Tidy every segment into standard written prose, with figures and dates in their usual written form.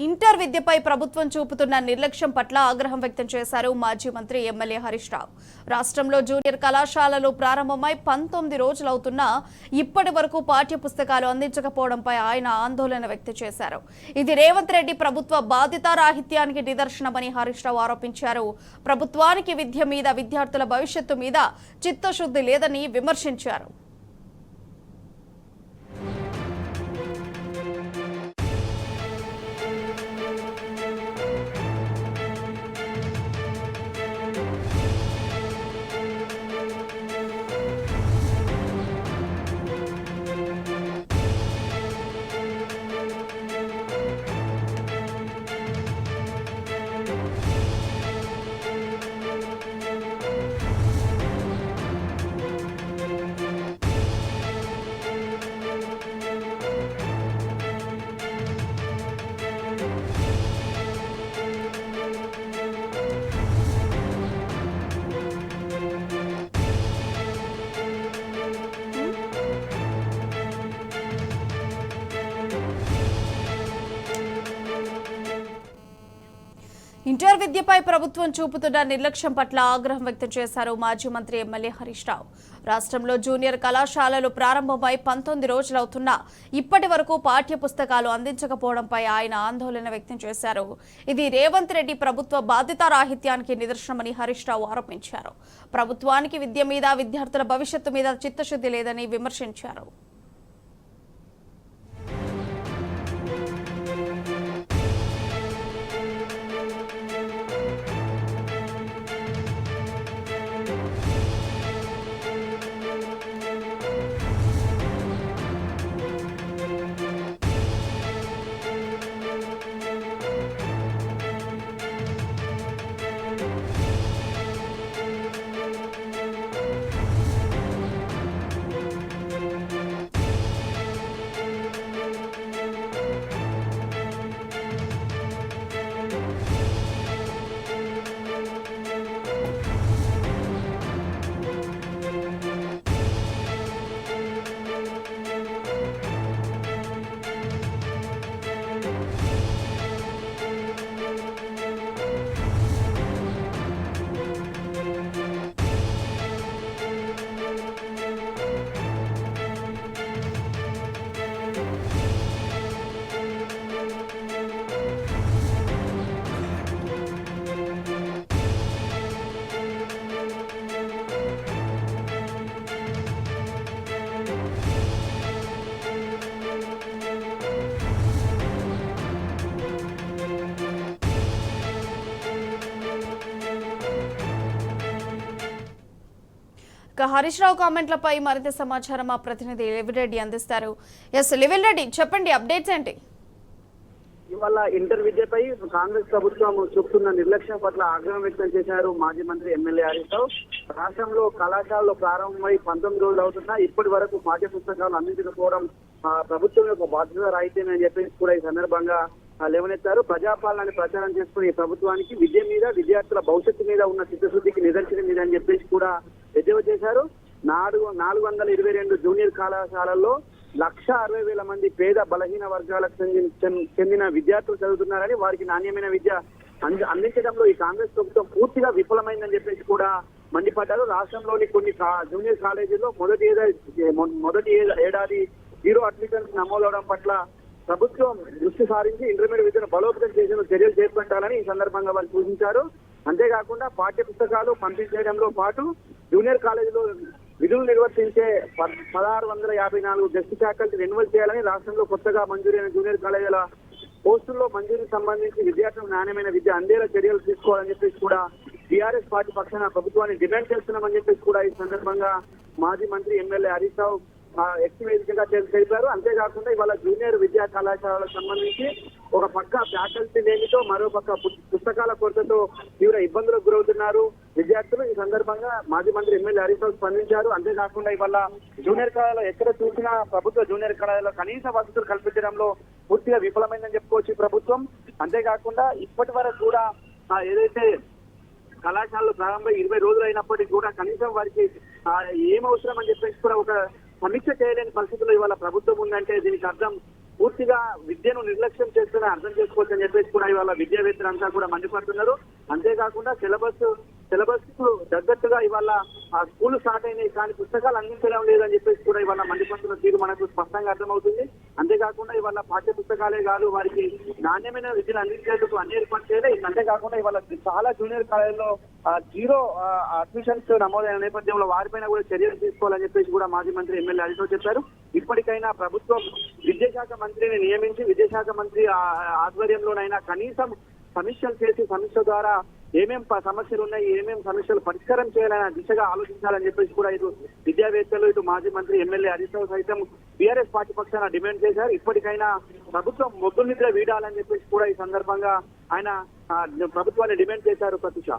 Inter విద్యపై ప్రభుత్వం చూపుతున్న నిర్లక్ష్యం పట్ల ఆగ్రహం వ్యక్తం చేశారు మాజీ మంత్రి ఎమ్మెల్యే హరీష్ రావు. రాష్ట్రంలో జూనియర్ కళాశాలలు ప్రారంభమై 19 రోజులవుతున్నా ఇప్పటి వరకు పాఠ్య పుస్తకాలు అందించకపోవడంపై ఆయన ఆందోళన వ్యక్తం చేశారు. ఇది రేవంత్ రెడ్డి ప్రభుత్వ బాధ్యతారాహిత్యానికి నిదర్శనమని హరీష్ రావు ఆరోపించారు. ప్రభుత్వానికి విద్య మీద, విద్యార్థుల భవిష్యత్తు మీద చిత్తశుద్ధి లేదని విమర్శించారు. ఇంటర్ విద్యపై ప్రభుత్వం చూపుతున్న నిర్లక్ష్యం పట్ల ఆగ్రహం వ్యక్తం చేశారు మాజీ మంత్రి ఎమ్మెల్యే హరీష్ రావు. రాష్ట్రంలో జూనియర్ కళాశాలలు ప్రారంభమై 19 రోజులవుతున్నా ఇప్పటి వరకు పాఠ్య పుస్తకాలు అందించకపోవడంపై ఆయన ఆందోళన వ్యక్తం చేశారు. ఇది రేవంత్ రెడ్డి ప్రభుత్వ బాధ్యతారాహిత్యానికి నిదర్శనమని హరీష్ రావు ఆరోపించారు. ప్రభుత్వానికి విద్య మీద, విద్యార్థుల భవిష్యత్తు మీద చిత్తశుద్ధి లేదని విమర్శించారు. హరీష్ రావు కామెంట్లపై మరింత సమాచారం మా ప్రతినిధి లివిల్ రెడ్డి అందిస్తారు. లివిల్ రెడ్డి, చెప్పండి, అప్డేట్స్ ఏంటి? ఇవాళ ఇంటర్ విద్యపై కాంగ్రెస్ ప్రభుత్వం చూపుతున్న నిర్లక్ష్యం పట్ల ఆగ్రహం వ్యక్తం చేశారు మాజీ మంత్రి ఎమ్మెల్యే హరీష్ రావు. రాష్ట్రంలో కళాశాలలో ప్రారంభమై 19 రోజులు అవుతున్నా ఇప్పటి వరకు పాఠ్య పుస్తకాలు అందించకపోవడం ప్రభుత్వం యొక్క బాధ్యత రాయితీని చెప్పేసి కూడా ఈ సందర్భంగా లేవనెత్తారు. ప్రజాపాలనని ప్రచారం చేసుకుని ఈ ప్రభుత్వానికి విద్య మీద, విద్యార్థుల భవిష్యత్తు మీద ఉన్న చిత్తశుద్ధికి నిదర్శనం మీద అని చెప్పేసి కూడా ఎద్దేవా చేశారు. 422 జూనియర్ కళాశాలల్లో 1,60,000 మంది పేద బలహీన వర్గాలకు చెందిన విద్యార్థులు చదువుతున్నారని, వారికి నాణ్యమైన విద్య అందించడంలో ఈ కాంగ్రెస్ ప్రభుత్వం పూర్తిగా విఫలమైందని చెప్పేసి కూడా మండిపడ్డారు. రాష్ట్రంలోని కొన్ని జూనియర్ కాలేజీల్లో మొదటి ఏడాది 0 అడ్మిషన్స్ నమోదవడం పట్ల ప్రభుత్వం దృష్టి సారించి ఇంటర్మీడియట్ విద్యను బలోపేతం చేసిన చర్యలు చేపట్టాలని ఈ సందర్భంగా వారు సూచించారు. అంతేకాకుండా పాఠ్య పుస్తకాలు పంపించేయడంలో పాటు జూనియర్ కాలేజీలో విధులు నిర్వర్తించే 1,654 గెస్ట్ ఫ్యాకల్టీ రెన్యువల్ చేయాలని, రాష్ట్రంలో కొత్తగా మంజూరైన జూనియర్ కాలేజీల పోస్టుల్లో మంజూరుకు సంబంధించి విద్యార్థులకు నాణ్యమైన విద్య అందేలా చర్యలు తీసుకోవాలని చెప్పేసి కూడా టీఆర్ఎస్ పార్టీ పక్షాన ప్రభుత్వాన్ని డిమాండ్ చేస్తున్నామని చెప్పేసి కూడా ఈ సందర్భంగా మాజీ మంత్రి ఎమ్మెల్యే హరీష్ రావు ఎక్స్ వేదికగా తెలిపారు. అంతేకాకుండా ఇవాళ జూనియర్ విద్యా కళాశాలకు సంబంధించి ఒక పక్క ఫ్యాకల్టీ లేమితో, మరో పక్క పుస్తకాల కొరతతో తీవ్ర ఇబ్బందులకు గురవుతున్నారు విద్యార్థులు. ఈ సందర్భంగా మాజీ మంత్రి ఎమ్మెల్యే హరీష్ రావు స్పందించారు. అంతేకాకుండా ఇవాళ జూనియర్ కళాశాలలో ఎక్కడ చూసినా ప్రభుత్వ జూనియర్ కళాశాలలో కనీస వసతులు కల్పించడంలో పూర్తిగా విఫలమైందని చెప్పుకోవచ్చు ప్రభుత్వం. అంతేకాకుండా ఇప్పటి వరకు కూడా ఏదైతే కళాశాలలు ప్రారంభమై 20 రోజులు అయినప్పటికీ కూడా కనీసం వారికి ఏం అవసరం అని చెప్పేసి కూడా ఒక సమీక్ష చేయలేని పరిస్థితుల్లో ఇవాళ ప్రభుత్వం ఉందంటే దీనికి అర్థం పూర్తిగా విద్యను నిర్లక్ష్యం చేస్తూనే అర్థం చేసుకోవచ్చని చెప్పేసి కూడా ఇవాళ విద్యావేత్తలంతా కూడా మండిపడుతున్నారు. అంతేకాకుండా సిలబస్ కు తగ్గట్టుగా ఇవాళ ఆ స్కూల్ స్టార్ట్ అయినాయి కానీ పుస్తకాలు అందించడం లేదని చెప్పేసి కూడా ఇవాళ మండిపడుతున్న తీరు మనకు స్పష్టంగా అర్థమవుతుంది. అంతేకాకుండా ఇవాళ పాఠ్య పుస్తకాలే కాదు వారికి నాణ్యమైన విద్యను అందించేందుకు అన్ని ఏర్పాటు చేయలే. అంతేకాకుండా ఇవాళ చాలా జూనియర్ కాలేజీలో జీరో అడ్మిషన్స్ నమోదైన నేపథ్యంలో వారిపైన కూడా చర్యలు తీసుకోవాలని చెప్పేసి కూడా మాజీ మంత్రి ఎమ్మెల్యే హరీష్ రావు చెప్పారు. ఇప్పటికైనా ప్రభుత్వం విద్యాశాఖ మంత్రిని నియమించి విద్యాశాఖ మంత్రి ఆధ్వర్యంలోనైనా కనీసం సమీక్షలు చేసి సమీక్ష ద్వారా ఏమేం సమస్యలు ఉన్నాయి, ఏమేం సమస్యలు పరిష్కారం చేయాలనే దిశగా ఆలోచించాలని చెప్పేసి కూడా ఇటు విద్యావేత్తలు ఇటు మాజీ మంత్రి ఎమ్మెల్యే హరీష్ రావు సైతం టీఆర్ఎస్ పార్టీ పక్షాన డిమాండ్ చేశారు. ఇప్పటికైనా ప్రభుత్వం మొద్దు నిద్ర వీడాలని చెప్పేసి కూడా ఈ సందర్భంగా ఆయన ప్రభుత్వాన్ని డిమాండ్ చేశారు. ప్రతిష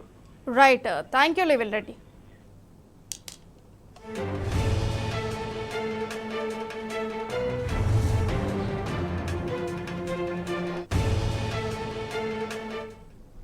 రైట్, థ్యాంక్ యూ లెవెల్ రెడ్డి.